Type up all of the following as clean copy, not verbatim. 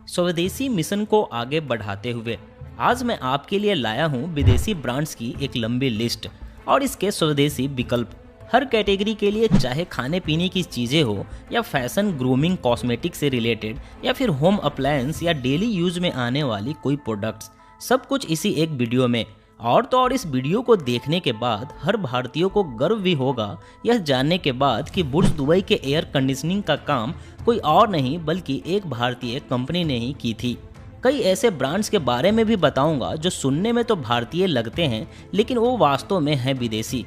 स्वदेशी मिशन को आगे बढ़ाते हुए आज मैं आपके लिए लाया हूं विदेशी ब्रांड्स की एक लंबी लिस्ट और इसके स्वदेशी विकल्प। हर कैटेगरी के लिए, चाहे खाने पीने की चीज़ें हो या फैशन, ग्रूमिंग, कॉस्मेटिक से रिलेटेड या फिर होम अप्लायंस या डेली यूज में आने वाली कोई प्रोडक्ट्स, सब कुछ इसी एक वीडियो में। और तो और इस वीडियो को देखने के बाद हर भारतीय को गर्व भी होगा यह जानने के बाद कि बुर्ज दुबई के एयर कंडीशनिंग का काम कोई और नहीं बल्कि एक भारतीय कंपनी ने ही की थी। कई ऐसे ब्रांड्स के बारे में भी बताऊंगा जो सुनने में तो भारतीय लगते हैं लेकिन वो वास्तव में हैं विदेशी।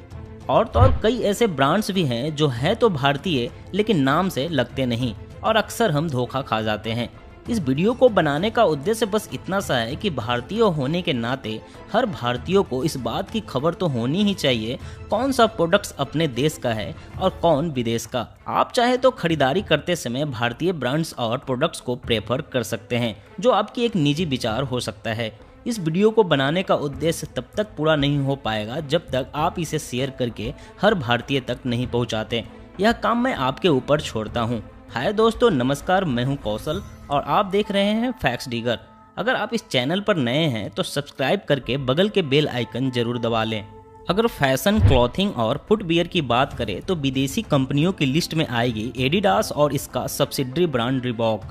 और तो और कई ऐसे ब्रांड्स भी हैं जो हैं तो भारतीय लेकिन नाम से लगते नहीं और अक्सर हम धोखा खा जाते हैं। इस वीडियो को बनाने का उद्देश्य बस इतना सा है कि भारतीय होने के नाते हर भारतीय को इस बात की खबर तो होनी ही चाहिए कौन सा प्रोडक्ट्स अपने देश का है और कौन विदेश का। आप चाहे तो खरीदारी करते समय भारतीय ब्रांड्स और प्रोडक्ट्स को प्रेफर कर सकते हैं, जो आपकी एक निजी विचार हो सकता है। इस वीडियो को बनाने का उद्देश्य तब तक पूरा नहीं हो पाएगा जब तक आप इसे शेयर करके हर भारतीय तक नहीं पहुंचाते। यह काम मैं आपके ऊपर छोड़ता हूं। हाय दोस्तों, नमस्कार, मैं हूं कौशल और आप देख रहे हैं फैक्ट्स डिगर। अगर आप इस चैनल पर नए हैं तो सब्सक्राइब करके बगल के बेल आइकन जरूर दबा लें। अगर फैशन, क्लॉथिंग और फुटवियर की बात करें तो विदेशी कंपनियों की लिस्ट में आएगी एडिडास और इसका subsidiary brand Reebok,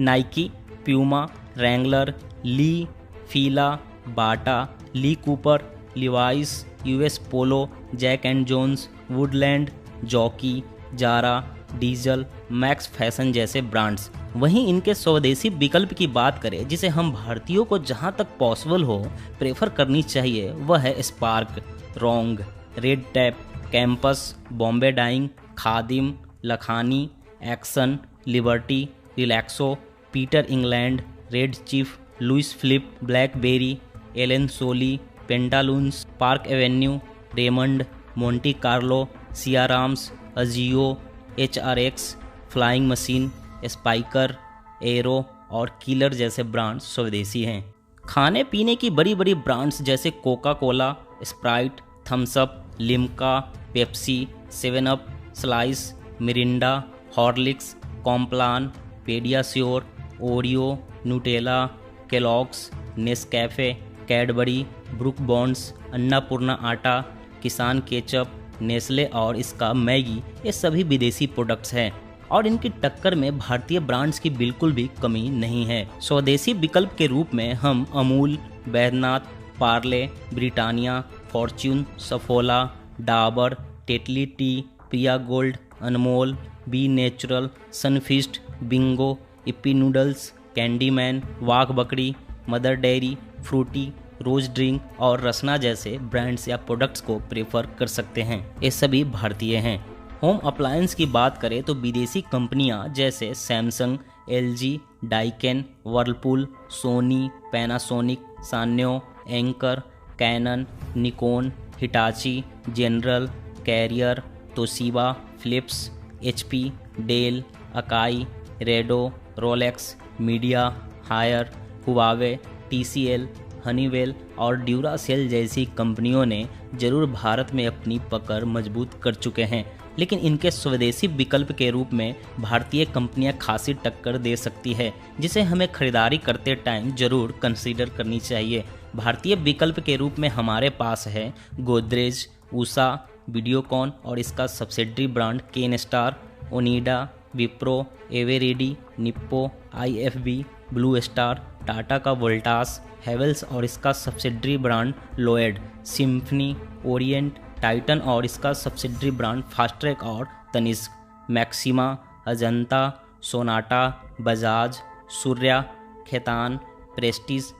Nike, Puma, Wrangler, Lee, Fila, Bata, Lee Cooper, Levi's, US Polo, Jack and Jones, Woodland, Jockey, Zara, Diesel, Max Fashion जैसे ब्रांड्स। वहीं इनके स्वदेशी विकल्प की बात करें जिसे हम भारतीयों को जहां तक पॉसिबल हो प्रेफर करनी चाहिए वह है स्पार्क, रोंग, Red Tape, Campus, Bombay Dyeing, Khadim, Lakhani, Action, Liberty, Relaxo, Peter England, Red Chief, Louis Philippe, BlackBerry, Allen Solly, Pantaloons, Park Avenue, Raymond, Monte Carlo, Siyaram's, Ajio, HRX, Flying Machine, Spykar, Arrow और किलर जैसे brands स्वदेशी हैं। खाने पीने की बड़ी बड़ी ब्रांड्स जैसे Coca Cola, Sprite, Thums Up, Limca, Pepsi, 7 Up, Slice, Mirinda, Horlicks, Complan, PediaSure, Oreo, Nutella, Kellogg's, Nescafe, Cadbury, book bonds, Annapurna आटा, किसान केचप, नेस्ले और इसका मैगी, ये सभी विदेशी प्रोडक्ट्स हैं और इनकी टक्कर में भारतीय ब्रांड्स की बिल्कुल भी कमी नहीं है। स्वदेशी विकल्प के रूप में हम Amul, Baidyanath, Parle, Britannia, Fortune, Saffola, Dabur, Tetley tea, Priya Gold, Anmol, B Natural, Sunfeast, Bingo, Yippee Noodles, Candyman, Wagh Bakri, Mother Dairy, Frooti, Rose Drink और रसना जैसे ब्रांड्स या प्रोडक्ट्स को प्रेफर कर सकते हैं। ये सभी भारतीय हैं। होम अप्लायंस की बात करें तो विदेशी कंपनियां जैसे Samsung, LG, Daikin, Whirlpool, Sony, Panasonic, Sanyo, Anchor, Canon, Nikon, Hitachi, General, Carrier, Toshiba, Philips, HP, Dell, Akai, रेडो, Rolex, Midea, Haier, Huawei, TCL, Honeywell और ड्यूरासेल जैसी कंपनियों ने जरूर भारत में अपनी पकड़ मजबूत कर चुके हैं, लेकिन इनके स्वदेशी विकल्प के रूप में भारतीय कंपनियां खासी टक्कर दे सकती है जिसे हमें खरीदारी करते टाइम जरूर कंसीडर करनी चाहिए। भारतीय विकल्प के रूप में हमारे पास है गोदरेज, उषा, वीडियोकॉन और इसका subsidiary brand Kenstar, Onida, Wipro, Eveready, Nippo, IFB, Blue Star, Tata का वोल्टास, हेवल्स और इसका subsidiary brand Lloyd, Symphony, Orient, Titan और इसका सब्सिडरी ब्रांड फास्ट्रैक और Tanishq, Maxima, Ajanta, Sonata, Bajaj, Surya, Khetan, Prestige,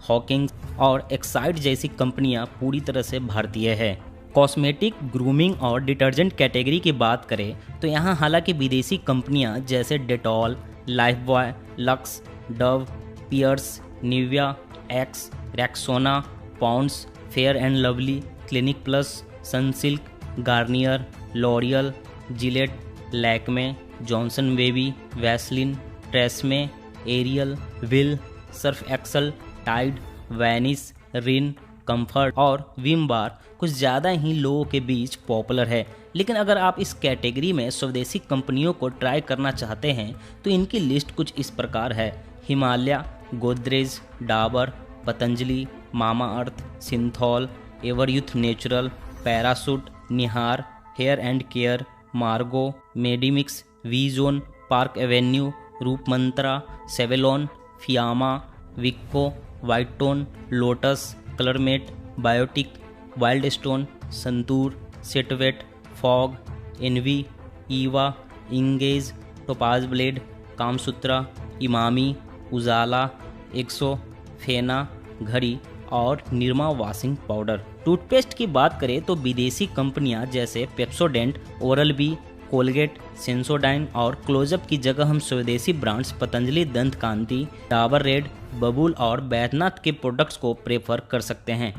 Hawkins और एक्साइड जैसी कंपनियां पूरी तरह से भारतीय है। कॉस्मेटिक, ग्रूमिंग और डिटर्जेंट कैटेगरी की बात करें तो यहाँ हालांकि विदेशी कंपनियां जैसे Dettol, Lifebuoy, Lux, Dove, piers, Nivea, Axe, Rexona, Pond's, Fair and Lovely, Clinic Plus, Sunsilk, Garnier, L'Oreal, Gillette, Lakme, Johnson Baby, Vaseline, TRESemme, Ariel, Wheel, Surf Excel, Tide, Vanish, Rin, Comfort और Vim bar कुछ ज़्यादा ही लोगों के बीच popular है। लेकिन अगर आप इस कैटेगरी में स्वदेशी कंपनियों को ट्राई करना चाहते हैं तो इनकी लिस्ट कुछ इस प्रकार है। Himalaya, Godrej, Dabur, Patanjali, Mamaearth, Cinthol, Everyouth Naturals, Parachute, Nihar, hair and care, Margo, Medimix, V John, Park Avenue, Roop Mantra, Savlon, Fiama, Vicco, White Tone, Lotus, Colormate, Biotique, Wild Stone, Santoor, Set Wet, Fogg, Envy, Eva, Engage, Topaz blade, Kamasutra, Emami, Ujala, Exo, Fena, Ghadi और Nirma washing powder. Toothpaste की बात करें तो विदेशी कंपनियां जैसे Pepsodent, Oral B, Colgate, Sensodyne और Closeup की जगह हम स्वदेशी ब्रांड्स पतंजलि दंत कांति, डाबर रेड, बबूल और बैद्यनाथ के प्रोडक्ट्स को प्रेफर कर सकते हैं।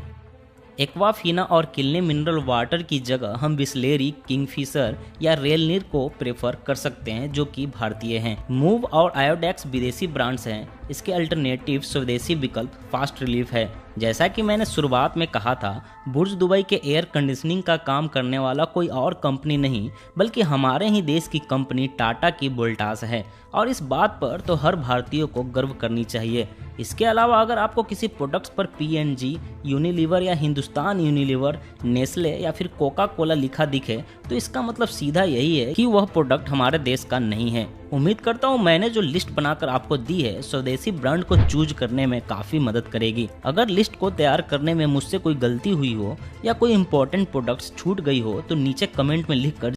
एक्वाफिना और किल्ले मिनरल वाटर की जगह हम बिस्लेरी, किंगफिशर या रेलनीर को प्रेफर कर सकते हैं जो कि भारतीय हैं। मूव और आयोडेक्स विदेशी ब्रांड्स हैं। इसके अल्टरनेटिव स्वदेशी विकल्प फास्ट रिलीफ है। जैसा कि मैंने शुरुआत में कहा था, बुर्ज दुबई के एयर कंडीशनिंग का काम करने वाला कोई और कंपनी नहीं बल्कि हमारे ही देश की कंपनी टाटा की वोल्टास है और इस बात पर तो हर भारतीय को गर्व करनी चाहिए। इसके अलावा अगर आपको किसी प्रोडक्ट्स पर पीएनजी, यूनिलीवर या हिंदुस्तान यूनिलीवर, नेस्ले या फिर कोका कोला लिखा दिखे तो इसका मतलब सीधा यही है कि वह प्रोडक्ट हमारे देश का नहीं है। उम्मीद करता हूँ मैंने जो लिस्ट बनाकर आपको दी है स्वदेशी ब्रांड को चूज करने में काफी मदद करेगी। अगर लिस्ट को तैयार करने में मुझसे कोई गलती हुई हो या कोई इंपॉर्टेंट प्रोडक्ट्स छूट गई हो तो नीचे कमेंट में लिख कर